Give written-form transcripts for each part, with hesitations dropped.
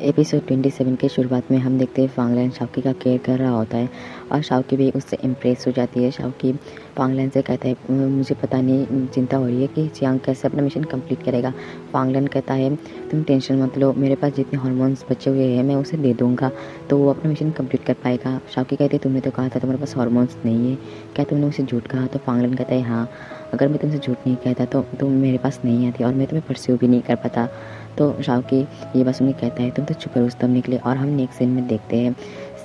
Episode 27 के शुरुआत में हम देखते हैं फांगलैन शाओकी का केयर कर रहा होता है और शाओकी भी उससे इम्प्रेस हो जाती है। शाओकी फांगलैन से कहता है मुझे पता नहीं, चिंता हो रही है कि चियांग कैसे अपना मिशन कंप्लीट करेगा। फांगलैन कहता है तुम टेंशन मत लो, मेरे पास जितने हार्मोन्स बचे हुए हैं मैं उसे दे दूँगा तो वो अपना मिशन कंप्लीट कर पाएगा। शाओकी कहती है तुमने तो कहा था तुम्हारे पास हार्मोन्स नहीं है, क्या तुमने उसे झूठ कहा? तो फांगलैन कहता है हाँ, अगर मैं तुमसे झूठ नहीं कहता तो तुम मेरे पास नहीं आती और मैं तुम्हें परस्यू भी नहीं कर पाता। तो शाओकी ये बात सुन के कहता है तुम तो चुप रुस्तम निकले। और हम नेक्स्ट सीन में देखते हैं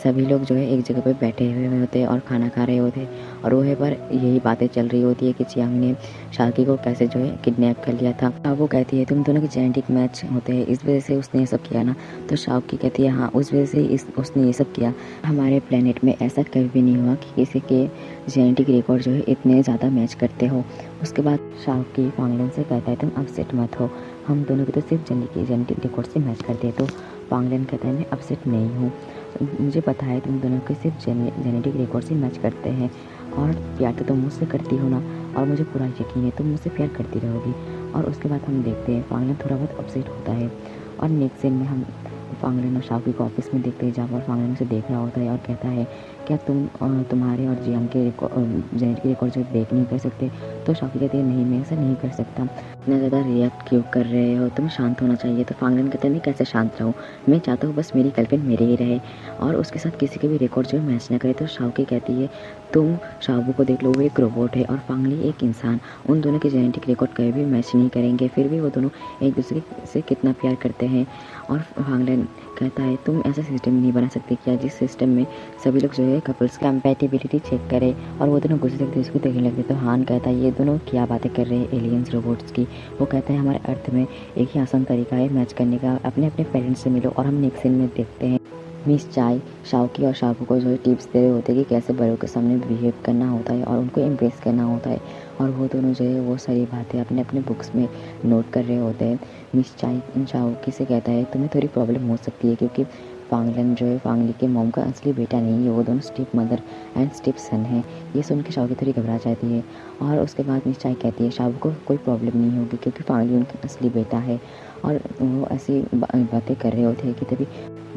सभी लोग जो है एक जगह पे बैठे हुए होते हैं और खाना खा रहे होते हैं और वहीं पर यही बातें चल रही होती है कि चियांग ने शाओकी को कैसे जो है किडनैप कर लिया था। अब वो कहती है तुम दोनों के जेनेटिक मैच होते हैं, इस वजह से उसने ये सब किया ना। तो शाओकी कहती है हाँ, उस वजह से उसने ये सब किया। हमारे प्लेनेट में ऐसा कभी भी नहीं हुआ कि किसी के जेनेटिक रिकॉर्ड जो है इतने ज़्यादा मैच करते हो। उसके बाद शाओकी फांगलैन से कहता है तुम अपसेट मत हो, हम दोनों की तो सिर्फ जेनेटिक रिकॉर्ड से मैच करते हैं। तो फांगलैन कहता है मैं अपसेट नहीं हूँ, मुझे पता है तुम दोनों के सिर्फ जेनेटिक रिकॉर्ड से मैच करते हैं और प्यार तो तुम मुझसे करती हो ना, और मुझे पूरा यकीन है तुम मुझसे प्यार करती रहोगी। और उसके बाद हम देखते हैं फांगलैन थोड़ा बहुत अपसेट होता है और नेक्स्ट सीन में हम फांगलैन और शाओकी को ऑफिस में देखते हैं जहाँ पर फांगलैन उसे देख रहा होता है और कहता है क्या तुम तुम्हारे और जियांग के जेनेटिक रिकॉर्ड जो ब्रेक नहीं कर सकते? तो शाओकी कहती है नहीं, मैं ऐसा नहीं कर सकता, इतना ज़्यादा रिएक्ट क्यों कर रहे हो, तुम्हें शांत होना चाहिए। तो फांगलैन कहते हैं मैं कैसे शांत रहूँ, मैं चाहता हूँ बस मेरी गर्लफ्रेंड मेरे ही रहे और उसके साथ किसी के भी रिकॉर्ड जो है मैच ना करे। तो शाओकी कहती है तुम शाओबू को देख लो, वो एक रोबोट है और फांगली एक इंसान, उन दोनों के जेनेटिक रिकॉर्ड कभी भी मैच नहीं करेंगे, फिर भी वो दोनों एक दूसरे से कितना प्यार करते हैं। और फांगलैन कहता है तुम ऐसा सिस्टम नहीं बना सकते क्या जिस सिस्टम में सभी लोग जो है कपल्स कंपैटिबिलिटी चेक करें और वो दोनों गुस्से से उसको देखने लगते। तो हान कहता है ये दोनों क्या बातें कर रहे हैं एलियंस रोबोट्स की। वो कहता है हमारे अर्थ में एक ही आसान तरीका है मैच करने का, अपने अपने पेरेंट्स से मिलो। और हम नेक्स्ट सीन में देखते हैं मिस चाय शाओकी और शाबू को जो है टिप्स दे रहे होते हैं कि कैसे बड़ों के सामने बिहेव करना होता है और उनको इम्प्रेस करना होता है। और वो दोनों जो है वो सारी बातें अपने अपने बुक्स में नोट कर रहे होते हैं। मिस चाय शाओकी से कहता है तुम्हें थोड़ी प्रॉब्लम हो सकती है क्योंकि फांगलैन जो है फांगली के मॉम का असली बेटा नहीं है, वो दोनों स्टेप मदर एंड स्टेप सन है। ये सुन के शाओकी थोड़ी घबरा जाती है और उसके बाद मिस चाय कहती है शाबू को कोई प्रॉब्लम नहीं होगी क्योंकि फांगली उनका असली बेटा है। और वो ऐसी बातें कर रहे होते हैं कि तभी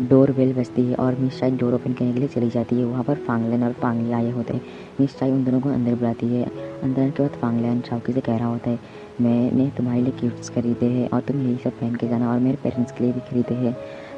डोर बेल बजती है और मिस चाई डोर ओपन करने के लिए चली जाती है। वहाँ पर फांगलैन और फांगली आए होते हैं। मिस चाई उन दोनों को अंदर बुलाती है। अंदर के बाद फांगलैन शाओकी से कह रहा होता है मैंने तुम्हारे लिए गिफ्ट्स खरीदे हैं और तुम यही सब पहन के जाना, और मेरे पेरेंट्स के लिए भी खरीदे हैं।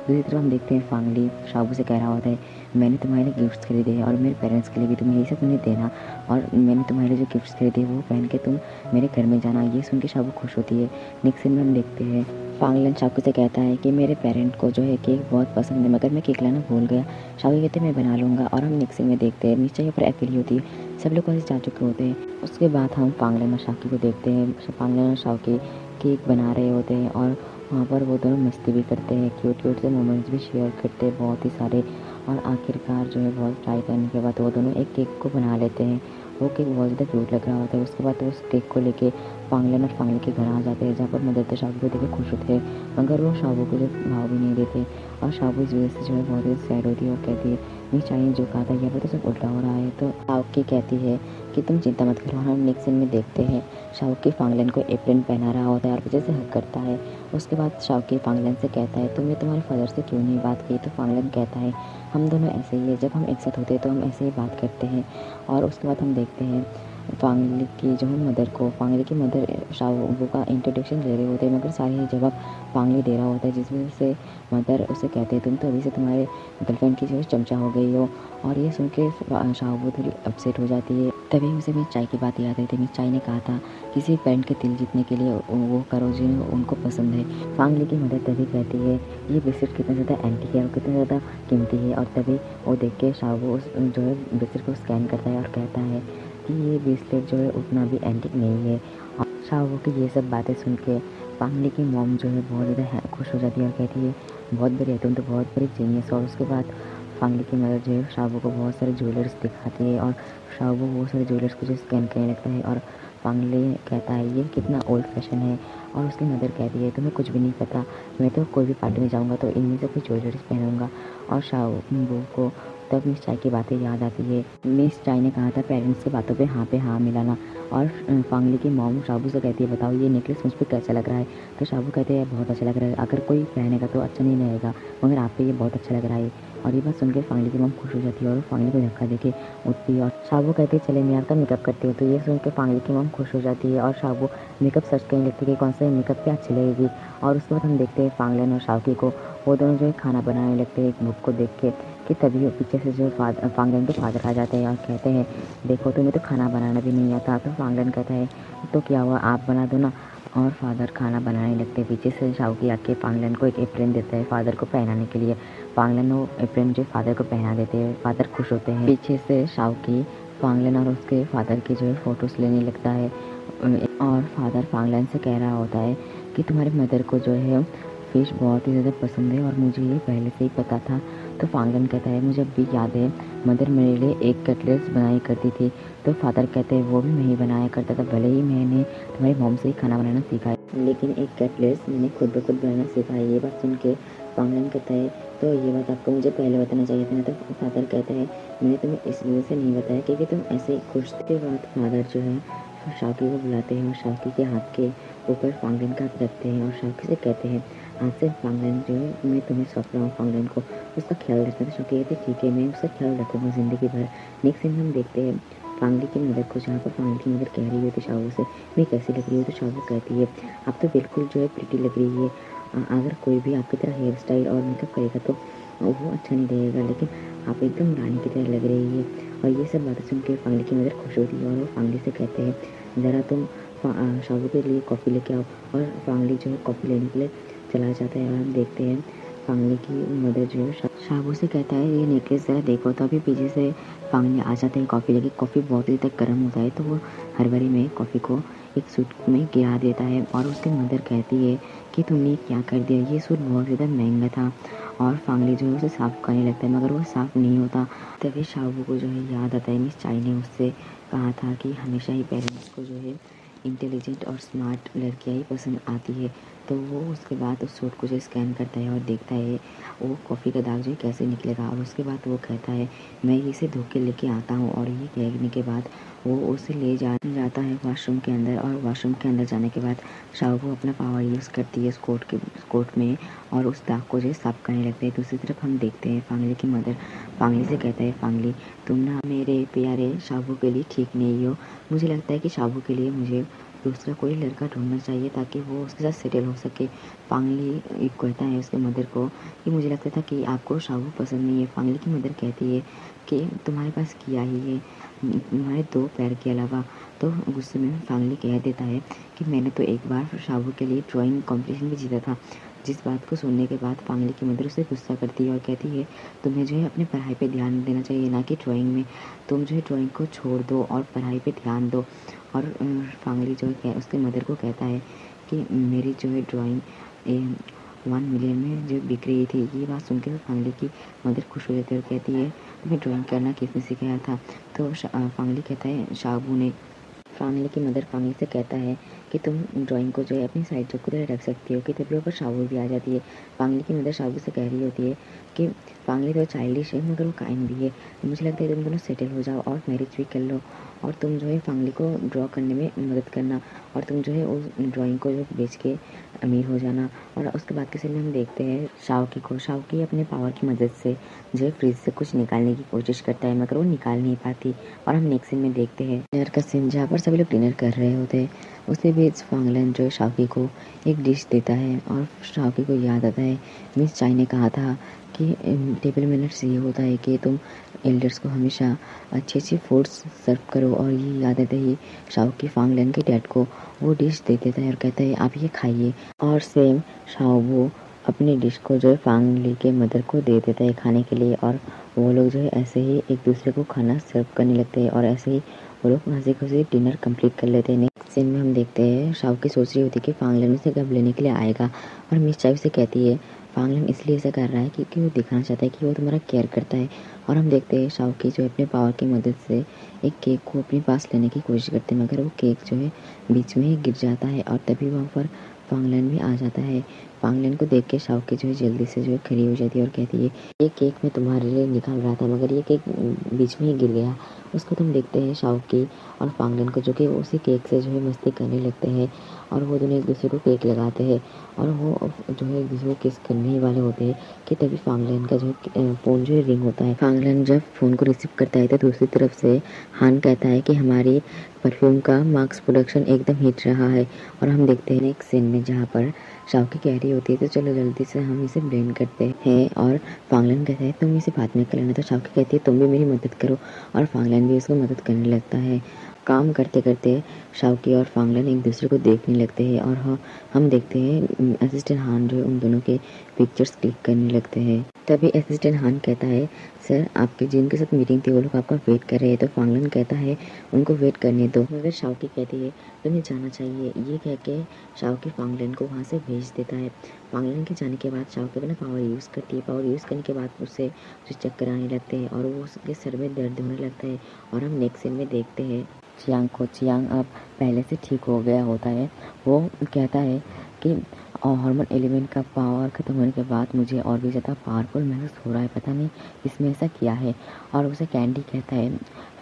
दूसरी तरफ हम देखते हैं फांगली शाबू से कह रहा होता है मैंने तुम्हारे लिए गिफ्ट्स खरीदे हैं और मेरे पेरेंट्स के लिए भी, तुम यही सब उन्हें देना, और मैंने तुम्हारे लिए जो गिफ्ट्स खरीदे हैं वो पहन के तुम मेरे घर में जाना। ये सुन के शाबू खुश होती है। नेक्स्ट सीन में हम देखते हैं फांगलैन शाओकी से कहता है कि मेरे पेरेंट को जो है केक बहुत पसंद है मगर मैं केक लाना भूल गया। शाओकी कहते हैं मैं बना लूँगा। और हम नेक्स्ट सीन में देखते हैं नीचे ऊपर अकेली होती है, सब लोग वैसे जा चुके होते हैं। उसके बाद हम फांगलैन और शाओकी को देखते हैं। फांगलैन और शाओकी केक बना रहे होते हैं और वहाँ पर वो दोनों मस्ती भी करते हैं, क्यूट क्यूट से मोमेंट्स भी शेयर करते हैं बहुत ही सारे। और आखिरकार जो है बहुत ट्राई करने के बाद वो दोनों एक केक को बना लेते हैं। वो केक बहुत ज़्यादा क्यूट लग रहा होता है। उसके बाद वो उस केक को लेके फांगलैन और फांगली के घर आ जाते हैं जहाँ पर मदर तो शाबू को देख के खुश होते हैं मगर वो शाबू को जो भाव भी नहीं देते। और शाबू इस वजह से जो है बहुत ही सैड होती है और कहती है नहीं चाहिए जो कहा था यहाँ पर तो सब उल्टा हो रहा है। तो शाओकी कहती है कि तुम चिंता मत करो। हम नेक्स्ट सीन में देखते हैं शाओकी फांगलैन को एप्रन पहना रहा होता है और पीछे से हक करता है। उसके बाद शाओकी फांगलैन से कहता है तुमने तुम्हारे फादर से क्यों नहीं बात की? तो फांगलैन कहता है हम दोनों ऐसे ही है, जब हम एक साथ होते हैं तो हम ऐसे ही बात करते हैं। और उसके बाद हम देखते हैं फांगली की जो है मदर को, फांगली की मदर शाबू का इंट्रोडक्शन दे रहे होते हैं मगर सारे जवाब फांगली दे रहा होता है जिस वजह से मदर उसे कहते हैं तुम तो अभी से तुम्हारे गर्लफ्रेंड की जो है चमचा हो गई हो। और ये सुन के शाबू थोड़ी अपसेट हो जाती है। तभी उसे मिस चाय की बात याद आई थी। मिस चाय ने कहा था किसी फ्रेंड के दिल जीतने के लिए वो करो जिन्हें उनको पसंद है। फांगली की मदर तभी कहती है ये बिस्किट कितना ज़्यादा एंटीक है और कितना ज़्यादा कीमती है। और तभी वो देख के शाबू उस जो है बिस्किट को स्कैन करता है और कहता है कि ये ब्रेसलेट जो है उतना भी एंटीक नहीं है। और शाबू की ये सब बातें सुन के फांगली की मॉम जो है बहुत ज़्यादा खुश हो जाती है और कहती है बहुत बढ़िया, तुम तो बहुत बड़ी जीनियस हो। और उसके बाद फांगली की मदर जो है शाबू को बहुत सारे ज्वेलर्स दिखाती है और शाबू वो सारे ज्वेलर्स को जो स्कैन करने लगता है। और फांगली कहता है ये कितना ओल्ड फैशन है। और उसकी मदर कहती है तुम्हें कुछ भी नहीं पता, मैं तो कोई भी पार्टी में जाऊँगा तो इनमें से कोई ज्वेलरीज पहनूंगा। और शाबू को तब मिस चाय की बातें याद आती है। मिस चाय ने कहा था पेरेंट्स की बातों पे हाँ मिलाना, और फांगली की मॉम शाबू से कहती है बताओ ये नेकलेस मुझ पे कैसा लग रहा है। तो शाबू कहते हैं बहुत अच्छा लग रहा है, अगर कोई पहनेगा तो अच्छा नहीं रहेगा, मगर आप पे ये बहुत अच्छा लग रहा है। और ये बात सुनकर फांगली की मॉम खुश हो जाती है और फांगली को धक्का देके उठती है, और शाबू कहती है चले मैं आपका मेकअप करती हूँ। तो ये सुन के फांगली की मॉम खुश हो जाती है और शाबू मेकअप सर्च करने लगती है कि कौन सा मेकअप पे अच्छी लगेगी। और उसके बाद हम देखते हैं फांगलन और शावकी को, वो दोनों जो है खाना बनाने लगते हैं एक बुक को देख के, कि तभी पीछे से जो फांगलन के फादर आ जाते हैं और कहते हैं देखो तुम्हें तो खाना बनाना भी नहीं आता। तो फांगलन कहता है तो क्या हुआ आप बना दो ना। और फादर खाना बनाने लगते हैं। पीछे से शावकी आके फांगलन को एक एप्रेन देता है फादर को पहनाने के लिए। फांगलन वो एप्रेन जो फादर को पहना देते हैं, फादर खुश होते हैं। पीछे से शावकी फांगलन और उसके फादर की जो है फ़ोटोज़ लेने लगता है, और फादर फांगलन से कह रहा होता है कि तुम्हारे मदर को जो है फ़िश बहुत ही ज़्यादा पसंद है और मुझे ये पहले से ही पता था। तो फांगलन कहता है मुझे अब भी याद है मदर मेरे लिए एक कटलेट्स बनाई करती थी। तो फादर कहते हैं वो भी मैं ही बनाया करता था, भले ही मैंने तुम्हारी मॉम से ही खाना बनाना सीखा है, लेकिन एक कटलेट्स मैंने खुद ब खुद बनाना सीखा है। ये बात सुन के फांगलन कहता है तो ये बात आपको मुझे पहले बताना चाहिए था ना। तो फादर कहता है मैंने तुम्हें इस वजह से नहीं बताया क्योंकि तुम ऐसे ही खुश थे। बाद फादर जो है शावकी को बुलाते हैं और शावकी के हाथ के ऊपर फांगलन का हाथ रखते हैं और शावकी से कहते हैं आज से फांगलन जो है मैं तुम्हें सौंप रहा हूँ, फांगलन को उसका ख्याल रखना। तो शावकी कहती है ठीक है मैं उसका ख्याल रखूँगा ज़िंदगी भर। नेक्स्ट सीन हम देखते हैं फांगली की मदर को, जहाँ पर फांगली की मदर कह रही होती है शाबू से मैं कैसी लग रही हूँ। तो शाबू कहती है आप तो बिल्कुल जो है प्रिटी लग रही है, अगर कोई भी आपकी तरह हेयर स्टाइल और मेकअप करेगा तो वो अच्छा नहीं लगेगा, लेकिन आप एकदम रानी की तरह लग रही है। और ये सब बातें सुन के फांगली की मदर खुश होती है और वो फांगली से कहते हैं ज़रा तुम शाबू के लिए कॉफ़ी लेके आओ। और फांगली जो है कॉफ़ी लेने के लिए चला जाता है और हम देखते हैं फांगली की मदर जो है शाबू से कहता है ये नेकलेस ज़रा देखो। तो अभी पीछे से फांगली आ जाते हैं कॉफ़ी लेके। कॉफ़ी बहुत ही तक गर्म होता है तो वो हड़बड़ी में कॉफ़ी को एक सूट में गिरा देता है और उसकी मदर कहती है कि तुमने क्या कर दिया, ये सूट बहुत ज़्यादा महंगा था। और फांगली जो है उसे साफ़ करने लगता है मगर वो साफ़ नहीं होता। तभी शाबू को जो है याद आता है मिस चाई ने उससे कहा था कि हमेशा ही पेरेंट्स को जो है इंटेलिजेंट और स्मार्ट लड़कियाँ ही पसंद आती है। तो वो उसके बाद उस सूट को जो स्कैन करता है और देखता है वो कॉफ़ी का दाग जो है कैसे निकलेगा। और उसके बाद वो कहता है मैं इसे धो के लेके आता हूँ। और ये कहने के बाद वो उसे ले जाता है वॉशरूम के अंदर। और वॉशरूम के अंदर जाने के बाद शाबू अपना पावर यूज़ करती है उस कोट में और उस दाग को जो है साफ करने लगते हैं। दूसरी तरफ हम देखते हैं फांगली की मदर फांगली से कहता है फांगली तुम ना मेरे प्यारे शाबू के लिए ठीक नहीं हो। मुझे लगता है कि शाबू के लिए मुझे दूसरा कोई लड़का ढूंढना चाहिए ताकि वो उसके साथ सेटल हो सके। फांगली कहता है उसके मदर को कि मुझे लगता था कि आपको शाबू पसंद नहीं है। फांगली की मदर कहती है कि तुम्हारे पास क्या ही है तुम्हारे दो पैर के अलावा। तो गुस्से में फांगली कह देता है कि मैंने तो एक बार शाबू के लिए ड्राइंग कॉम्पिटिशन भी जीता था। जिस बात को सुनने के बाद फांगली की मदर उसे गुस्सा करती है और कहती है तुम्हें जो है अपनी पढ़ाई पे ध्यान देना चाहिए ना कि ड्राइंग में। तुम जो है ड्राइंग को छोड़ दो और पढ़ाई पे ध्यान दो। और फांगली जो है उसके मदर को कहता है कि मेरी जो है ड्राइंग 1 मिलियन में जो बिक रही थी। ये बात सुनकर फांगली की मदर खुश हो जाती है और कहती है तुम्हें ड्राइंग करना किसने सिखाया था। तो फांगली कहता है शाबू ने। फांगली की मदर फांगली से कहता है कि तुम ड्राइंग को जो है अपनी साइड जोक की तरह रख सकती हो। कि तभी ऊपर शाबू भी आ जाती है। फांगली की मदर शाबू से कह रही होती है कि फांगली तो चाइल्डिश है मगर वो काइंड भी है, तो मुझे लगता है तुम दोनों सेटल हो जाओ और मैरिज भी कर लो और तुम जो है फांगली को ड्रॉ करने में मदद करना और तुम जो है उस ड्राइंग को जो बेच के अमीर हो जाना। और उसके बाद के सीन में हम देखते हैं शावकी अपने पावर की मदद से जो है फ्रिज से कुछ निकालने की कोशिश करता है मगर वो निकाल नहीं पाती। और हम नेक्स्ट सीन में देखते हैं डिनर का सीन जहाँ पर सभी लोग डिनर कर रहे होते हैं। उसके बीच फांगलन जो है शावकी को एक डिश देता है और शावकी को याद आता है मिस चाई ने कहा था कि टेबल मैनर्स ये होता है कि तुम एल्डर्स को हमेशा अच्छी अच्छी फूड्स सर्व करो। और ये याद आते ही शावकी फांगलन के डैड को वो डिश दे देता है और कहता है आप ये खाइए। और सेम शावू अपनी डिश को जो है फांगली के मदर को दे देता है खाने के लिए। और वो लोग जो है ऐसे ही एक दूसरे को खाना सर्व करने लगते हैं और ऐसे ही वो लोग हंसी खुशी डिनर कंप्लीट कर लेते हैं। नेक्स्ट सीन में हम देखते हैं शावकी सोच रही होती है कि फांगलन उसे कब लेने के लिए आएगा। और मिस चाय से कहती है फांगलन इसलिए ऐसा कर रहा है क्योंकि वो दिखाना चाहता है कि वो तुम्हारा केयर करता है। और हम देखते हैं शावकी जो अपने पावर की मदद से एक केक को अपने पास लेने की कोशिश करते हैं मगर वो केक जो है बीच में ही गिर जाता है। और तभी वहाँ पर फांगलैन भी आ जाता है। फांगलैन को देख के शाओकी जो है जल्दी से जो है खड़ी हो जाती है और कहती है, ये केक मैं तुम्हारे लिए निकाल रहा था मगर ये केक बीच में ही गिर गया। उसको तुम देखते हैं शाओकी और फांगलैन को जो कि उसी केक से जो है मस्ती करने लगते हैं और वो दोनों एक दूसरे को केक लगाते हैं और वो जो है एक दूसरे को किस करने ही वाले होते हैं कि तभी फांगलैन का जो है फ़ोन जो है रिंग होता है। फांगलैन जब फ़ोन को रिसीव करता है तो दूसरी तरफ से हान कहता है कि हमारी परफ्यूम का मार्क्स प्रोडक्शन एकदम हिट रहा है। और हम देखते हैं एक सीन में जहाँ पर शाओकी कह रही होती है तो चलो जल्दी से हम इसे ब्लेंड करते हैं और फांगलैन कहता है तुम इसे बाद में कर लेना। तो शाओकी कहती है तुम भी मेरी मदद करो और फांगलैन भी उसको मदद करने लगता है। काम करते करते शाओकी और फांगलैन एक दूसरे को देखने लगते हैं और हम देखते हैं असिस्टेंट हान जो है उन दोनों के पिक्चर्स क्लिक करने लगते हैं। तभी असिस्टेंट हान कहता है सर आपके जिनके साथ मीटिंग थी वो लोग आपका वेट कर रहे हैं। तो फांगलैन कहता है उनको वेट करने दो। मगर शाओकी कहती है तुम्हें जाना चाहिए। ये कह के शाओकी फांगलैन को वहाँ से भेज देता है। फांगलैन के जाने के बाद शाओकी अपना पावर यूज़ करती है। पावर यूज़ करने के बाद उससे चक्कर आने लगते हैं और वो उसके सर में दर्द होने लगता है। और हम नेक्स्ट सीन में देखते हैं चियांग को। चियांग अब पहले से ठीक हो गया होता है। वो कहता है कि हार्मोन एलिमेंट का पावर ख़त्म होने के बाद मुझे और भी ज़्यादा पावरफुल महसूस हो रहा है, पता नहीं इसमें ऐसा क्या है। और उसे कैंडी कहता है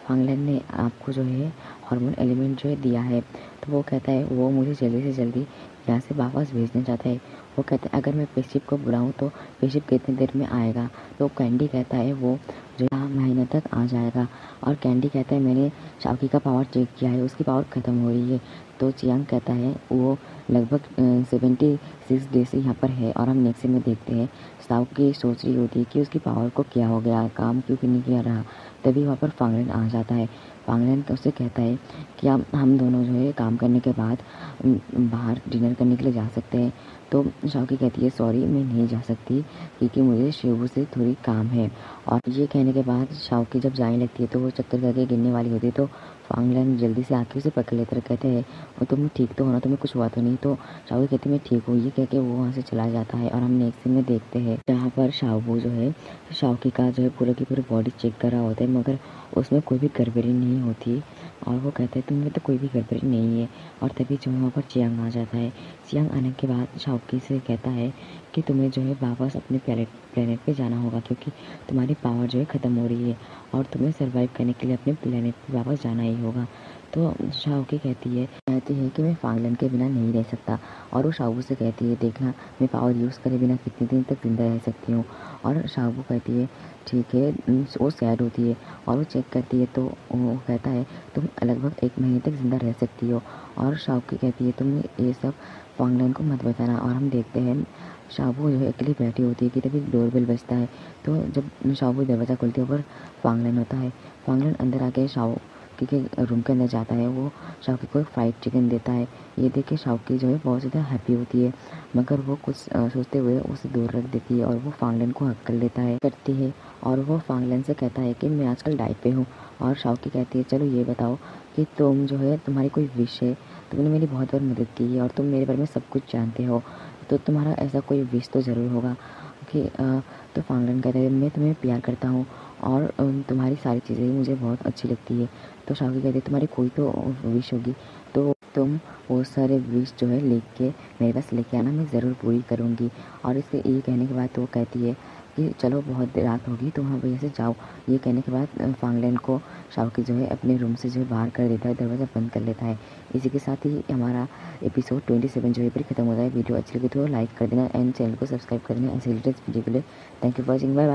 फांगलैन ने आपको जो है हार्मोन एलिमेंट जो है दिया है। तो वो कहता है वो मुझे जल्दी से जल्दी यहाँ से वापस भेजना चाहता है। वो कहता है अगर मैं स्पेसशिप को बुलाऊँ तो स्पेसशिप कितनी देर में आएगा। तो कैंडी कहता है वो जो 4 महीने तक आ जाएगा। और कैंडी कहता है मैंने शाओकी का पावर चेक किया है, उसकी पावर ख़त्म हो रही है। तो चियांग कहता है वो लगभग 76 डे से यहाँ पर है। और हम नेक्स्ट में देखते हैं शाओकी सोच रही होती है कि उसकी पावर को क्या हो गया, काम क्यों नहीं किया रहा। तभी वहाँ पर फांगलैन आ जाता है। फांगलैन उससे कहता है कि हम दोनों जो है काम करने के बाद बाहर डिनर करने के लिए जा सकते हैं। तो शाओकी कहती है सॉरी मैं नहीं जा सकती क्योंकि मुझे शिवू से थोड़ी काम है। और ये कहने के बाद शाओकी जब जाने लगती है तो वो चक्कर करके गिरने वाली होती है। तो फांगलैन जल्दी से आके उसे पकड़ लेते हैं, कहते हैं और तुम ठीक तो हो ना, तुम्हें कुछ हुआ तो नहीं। तो शाओकी कहती है मैं ठीक हूँ। ये कह के वो वहाँ से चला जाता है। और हम नेक्स्ट सीन में देखते हैं जहाँ पर शाओबू जो है शाओकी का जो है पूरे की पूरी बॉडी चेक कर रहा होता है मगर उसमें कोई भी गड़बड़ी नहीं होती। और वो कहता है तुम्हें तो कोई भी गड़बड़ी नहीं है। और तभी जो है वहाँ पर चियांग आ जाता है। चियांग आने के बाद शाओकी से कहता है कि तुम्हें जो है वापस अपने प्लेनेट पे जाना होगा क्योंकि तुम्हारी पावर जो है ख़त्म हो रही है और तुम्हें सर्वाइव करने के लिए अपने प्लेनेट पे वापस जाना ही होगा। तो शाओकी कहती है कि मैं फांगलैन के बिना नहीं रह सकता। और वो शाओबू से कहती है देखना मैं पावर यूज़ करे बिना कितने दिन तक ज़िंदा रह सकती हूँ। और शाओबू कहती है ठीक है। वो सैड होती है और वो चेक करती है तो वो कहता है तुम लगभग 1 महीने तक ज़िंदा रह सकती हो। और शाओकी कहती है तुम ये सब फांगलैन को मत बताना। और हम देखते हैं शाओबू जो है अकेली बैठी होती है कि तभी डोरबेल बजता है। तो जब शाओबू दरवाज़ा खोलती है ऊपर फांगलैन होता है। फांगलैन अंदर आके शाओकी के रूम के अंदर जाता है। वो शाओकी को एक फ्राइड चिकन देता है। ये देख के शाओकी जो है बहुत ज़्यादा हैप्पी होती है मगर वो कुछ सोचते हुए उसे दूर रख देती है और वो फांगलैन को हक कर लेता है करती है। और वो फांगलैन से कहता है कि मैं आजकल डाइट पे हूँ। और शाओकी कहती है चलो ये बताओ कि तुम जो है तुम्हारी कोई विश है, तुमने मेरी बहुत बार मदद की है और तुम मेरे बारे में सब कुछ जानते हो तो तुम्हारा ऐसा कोई विश तो ज़रूर होगा कि तो फांगलैन कहता है मैं तुम्हें प्यार करता हूँ और तुम्हारी सारी चीज़ें मुझे बहुत अच्छी लगती है। तो शाओकी कहती है तुम्हारी कोई तो विश होगी तो तुम वो सारे विश जो है लिख के मेरे पास लेके आना, मैं ज़रूर पूरी करूँगी। और इसके ये कहने के बाद तो वो कहती है कि चलो बहुत रात होगी तो वहाँ वजह से जाओ। ये कहने के बाद फांगलैन को शाओकी जो है अपने रूम से जो है बाहर कर देता है, दरवाज़ा बंद कर लेता है। इसी के साथ ही हमारा एपिसोड 27 जो है पर ख़त्म होता है। वीडियो अच्छी लगी तो लाइक कर देना एंड चैनल को सब्सक्राइब कर देना ऐसे लेटेस्ट वीडियो के लिए। Thank you for watching. Bye bye.